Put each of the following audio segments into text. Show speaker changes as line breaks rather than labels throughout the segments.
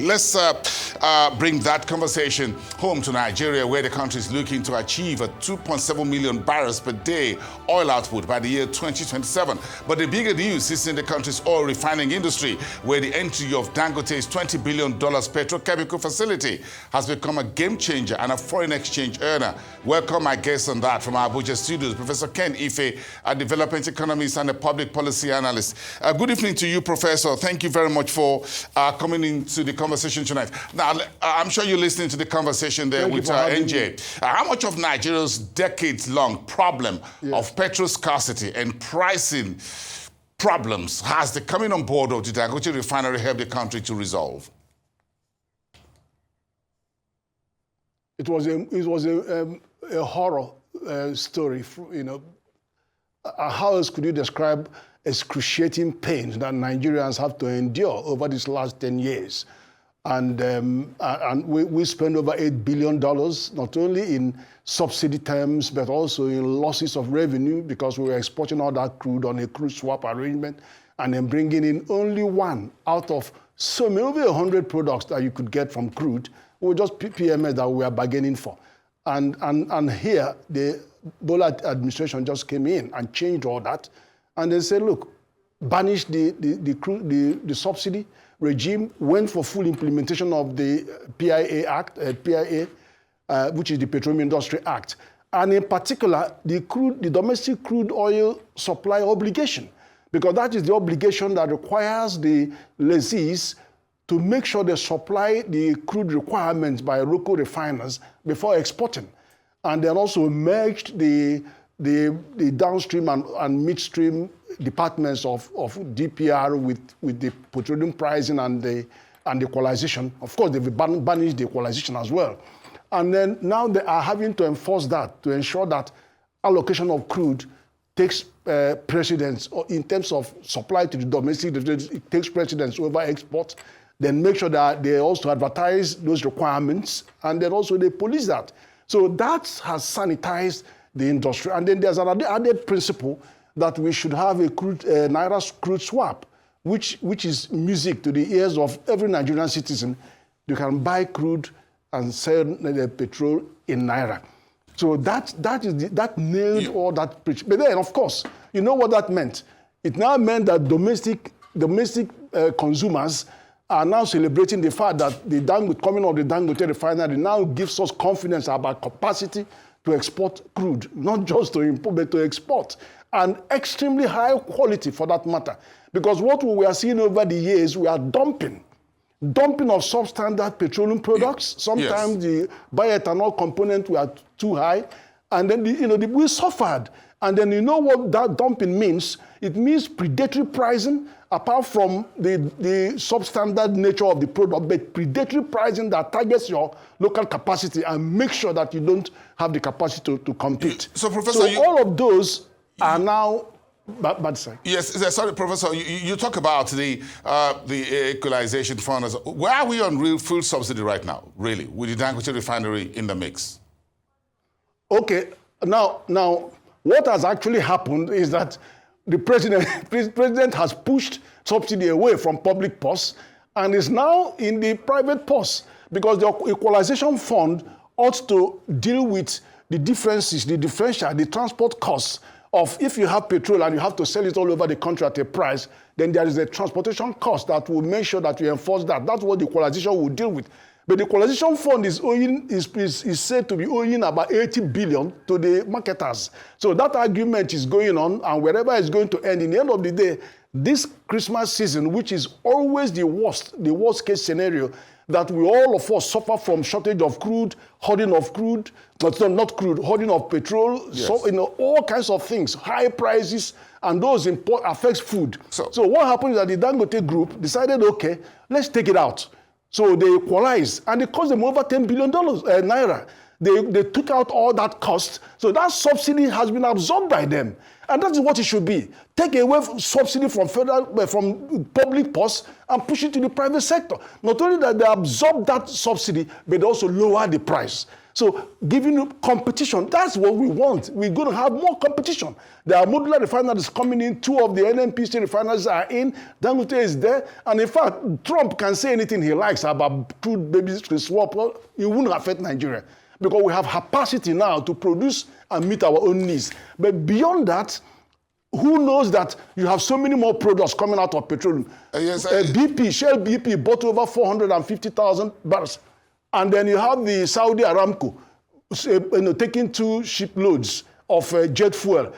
Let's bring that conversation home to Nigeria, where the country is looking to achieve a 2.7 million barrels per day oil output by the year 2027. But the bigger news is in the country's oil refining industry, where the entry of Dangote's $20 billion Petrochemical facility has become a game changer and a foreign exchange earner. Welcome my guest on that from our Abuja studios, Professor Ken Ife, a development economist and a public policy analyst. Good evening to you, Professor. Thank you very much for coming into the conversation tonight. Now, I'm sure you're listening to the conversation there with NJ. How much of Nigeria's decades-long problem of petrol scarcity and pricing problems has the coming on board of the Dangote refinery helped the country to resolve?
It was a horror story. You know, how else could you describe excruciating pain that Nigerians have to endure over these last 10 years? And we spent over $8 billion, not only in subsidy terms, but also in losses of revenue because we were exporting all that crude on a crude swap arrangement and then bringing in only one out of so many, over 100 products that you could get from crude. Were just PMS that we were bargaining for. And here, the Bola administration just came in and changed all that. And they said, look, banish the subsidy regime, went for full implementation of the PIA Act, which is the Petroleum Industry Act. And in particular, the domestic crude oil supply obligation, because that is the obligation that requires the lessees to make sure they supply the crude requirements by local refiners before exporting. And then also merged the downstream and midstream departments of DPR with the petroleum pricing and the equalization. Of course, they've banished the equalization as well. And then now they are having to enforce that to ensure that allocation of crude takes precedence in terms of supply to the domestic, it takes precedence over export. Then make sure that they also advertise those requirements, and then also they police that. So that has sanitized the industry. And then there's an added principle that we should have a Naira crude swap, which is music to the ears of every Nigerian citizen. You can buy crude and sell the petrol in Naira. So that nailed all that preach. But then, of course, you know what that meant? It now meant that domestic consumers are now celebrating the fact that the coming of the Dangote refinery now gives us confidence about capacity to export crude, not just to import, but to export, and extremely high quality for that matter. Because what we are seeing over the years, we are dumping of substandard petroleum products. Sometimes the bioethanol component were too high, and then we suffered. And then you know what that dumping means? It means predatory pricing, apart from the substandard nature of the product, but predatory pricing that targets your local capacity and make sure that you don't have the capacity to compete.
So, Professor,
all of those are now bad side.
Yes, sorry, Professor, you talk about the equalization fund. Where are we on real fuel subsidy right now, really, with the Dangote refinery in the mix? Okay,
now, what has actually happened is that the president has pushed subsidy away from public purse and is now in the private purse, because the equalization fund ought to deal with the differences, the differential, the transport costs of if you have petrol and you have to sell it all over the country at a price, then there is a transportation cost that will make sure that you enforce that. That's what the equalization will deal with. But the equalization fund is said to be owing about 80 billion to the marketers. So that argument is going on, and wherever it's going to end, in the end of the day, this Christmas season, which is always the worst case scenario, that we all of us suffer from shortage of crude, hoarding of crude, not crude, hoarding of petrol, yes. So, all kinds of things, high prices, and those affects food. So what happened is that the Dangote group decided, okay, let's take it out. So they equalized, and it cost them over $10 billion Naira. They took out all that cost. So that subsidy has been absorbed by them. And that is what it should be. Take away subsidy from from public purse and push it to the private sector. Not only that they absorb that subsidy, but they also lower the price. So giving you competition, that's what we want. We're going to have more competition. There are modular refineries coming in. 2 of the NNPC refineries are in. Dangote is there. And in fact, Trump can say anything he likes about crude baby swap. Well, it wouldn't affect Nigeria, because we have capacity now to produce and meet our own needs. But beyond that, who knows that you have so many more products coming out of petroleum? BP, Shell BP bought over 450,000 barrels. And then you have the Saudi Aramco taking 2 shiploads of jet fuel.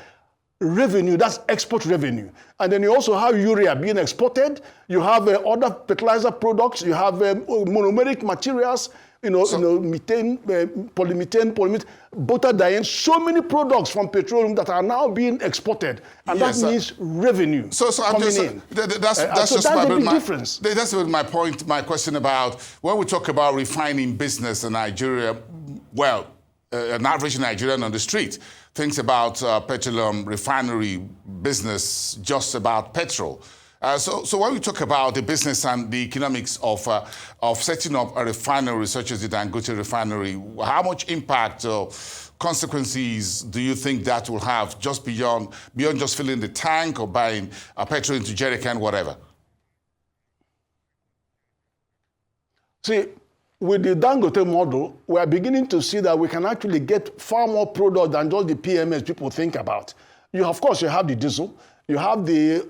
Revenue, that's export revenue. And then you also have urea being exported. You have other fertilizer products. You have monomeric materials, methane, polymethane, butadiene, so many products from petroleum that are now being exported. And that means revenue coming in.
That's
just a big difference.
That's my point, my question about when we talk about refining business in Nigeria, well, an average Nigerian on the street thinks about petroleum refinery business just about petrol. So when we talk about the business and the economics of setting up a refinery such as the Dangote refinery, how much impact or consequences do you think that will have just beyond just filling the tank or buying petrol into jerrycan, whatever?
See, with the Dangote model, we are beginning to see that we can actually get far more product than just the PMS people think about. Of course, you have the diesel. You have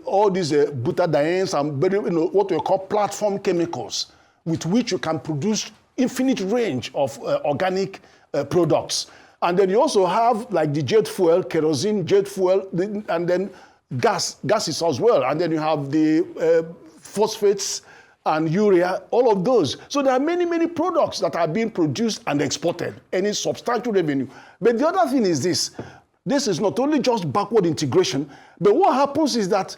all these butadienes and what we call platform chemicals, with which you can produce infinite range of organic products. And then you also have like the jet fuel, kerosene, jet fuel, and then gases as well. And then you have the phosphates and urea, all of those. So there are many, many products that are being produced and exported, any substantial revenue. But the other thing is this. This is not only just backward integration, but what happens is that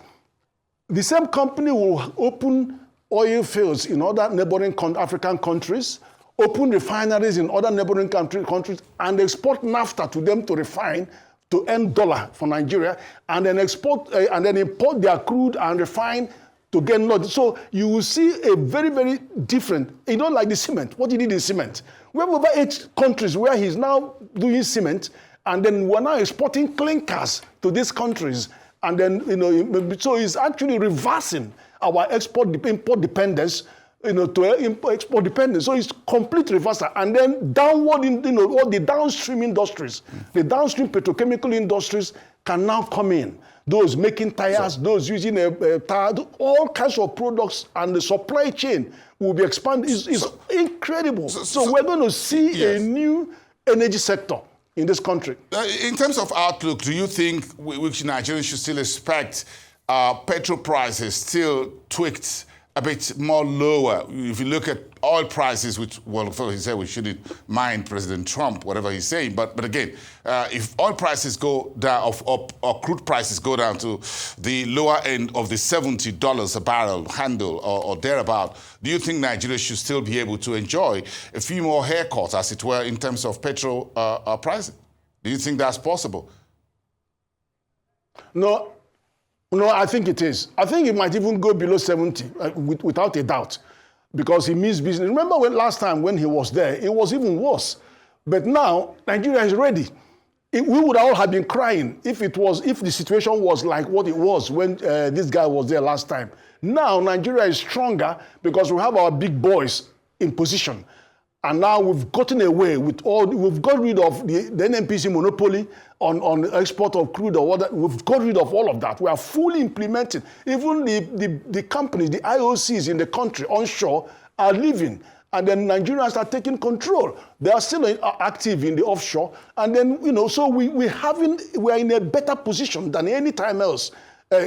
the same company will open oil fields in other neighboring African countries, open refineries in other neighboring countries, and export naphtha to them to refine to earn dollar for Nigeria, and then and then import their crude and refine to get knowledge. So you will see a very, very different, like the cement, what he did in cement. We have over 8 countries where he's now doing cement, and then we're now exporting clinkers to these countries. And then, so it's actually reversing our import dependence, to export dependence. So it's complete reversal. And then downward, all the downstream industries, the downstream petrochemical industries can now come in. Those making tires, those using tire, all kinds of products, and the supply chain will be expanded. It's incredible. So we're going to see a new energy sector in this country.
In terms of outlook, do you think which Nigerians should still expect petrol prices still tweaked a bit more lower? If you look at oil prices, which, well, he said we shouldn't mind President Trump, whatever he's saying, but again, if oil prices go down, or crude prices go down to the lower end of the $70 a barrel handle or thereabout, do you think Nigeria should still be able to enjoy a few more haircuts, as it were, in terms of petrol pricing? Do you think that's possible?
No, I think it is. I think it might even go below 70, without a doubt, because he means business. Remember last time when he was there, it was even worse. But now, Nigeria is ready. We would all have been crying if the situation was like what it was when this guy was there last time. Now, Nigeria is stronger because we have our big boys in position. And now we've gotten away with we've got rid of the NNPC monopoly on the export of crude or water. We've got rid of all of that. We are fully implementing. Even the companies, the IOCs in the country onshore are leaving. And then Nigerians are taking control. They are still active in the offshore. And then, so we are in a better position than any time else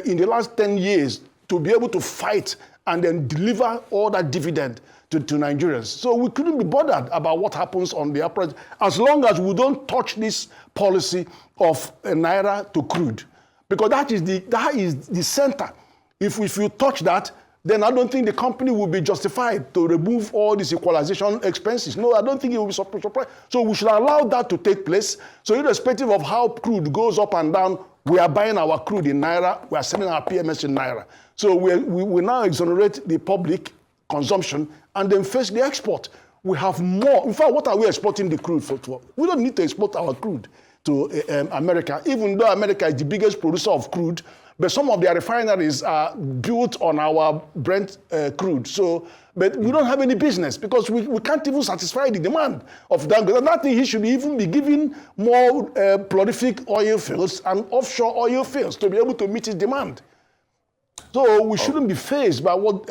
in the last 10 years to be able to fight and then deliver all that dividend to Nigerians. So we couldn't be bothered about what happens on the upper, as long as we don't touch this policy of naira to crude, because that is the center. If you touch that, then I don't think the company will be justified to remove all these equalization expenses. No, I don't think it will be surprised. So we should allow that to take place. So irrespective of how crude goes up and down, we are buying our crude in Naira, we are selling our PMS in Naira. So we now exonerate the public consumption and then face the export. We have more. In fact, what are we exporting the crude for? We don't need to export our crude to America, even though America is the biggest producer of crude, but some of their refineries are built on our Brent crude. So, but we don't have any business because we can't even satisfy the demand of that. And I think he should even be given more prolific oil fields and offshore oil fields to be able to meet his demand. So we shouldn't be faced by what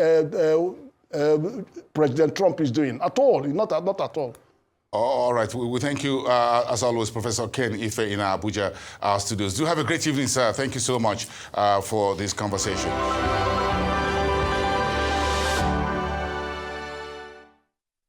President Trump is doing at all, not at all.
All right, we thank you, as always, Professor Ken Ife in our Abuja studios. Do have a great evening, sir. Thank you so much for this conversation.